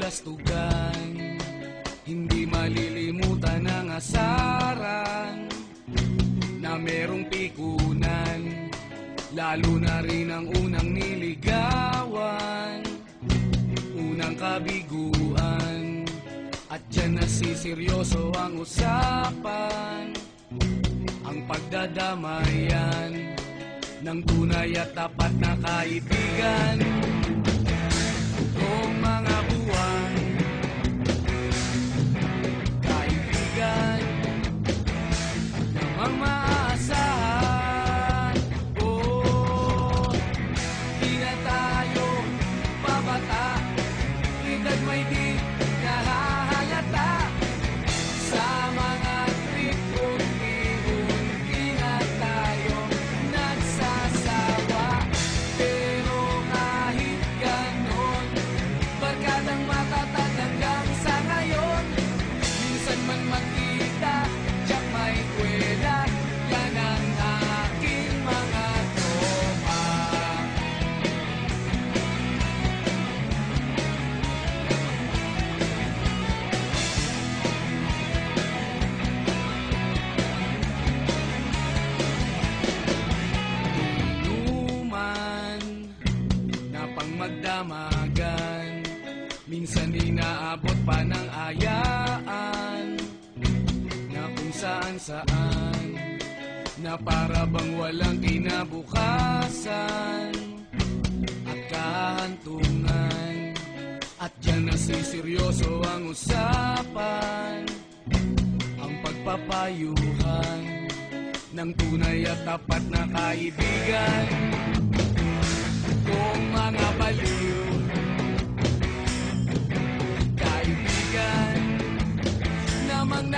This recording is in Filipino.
kabulastugan, hindi malilimutan ang asaran na merong pikunan, lalo na rin ang unang niligawan, unang kabiguan. At dyan nasiseryoso ang usapan, ang pagdadamayan ng tunay at tapat na kaibigan. Kung mga buwan, kaibigan, namang maaasahan. Oh, di na tayo babata, edad may di nahahalata. Sa mga trip unti-unti na tayo nagsasawa. Pero kahit ganon, barkadang matatag hanggang sa ngayon. Minsan man magkita, tiyak may kwela, yan ang aking mga tropa. Inuman na pang magdamagan, minsan inaabot pa ng ayaan, na kung saan-saan, na para bang walang kinabukasan at kahantungan. At dyan nasiseryoso ang usapan, ang pagpapayuhan ng tunay at tapat na kaibigan. Kung mga baliw, kaibigan, namang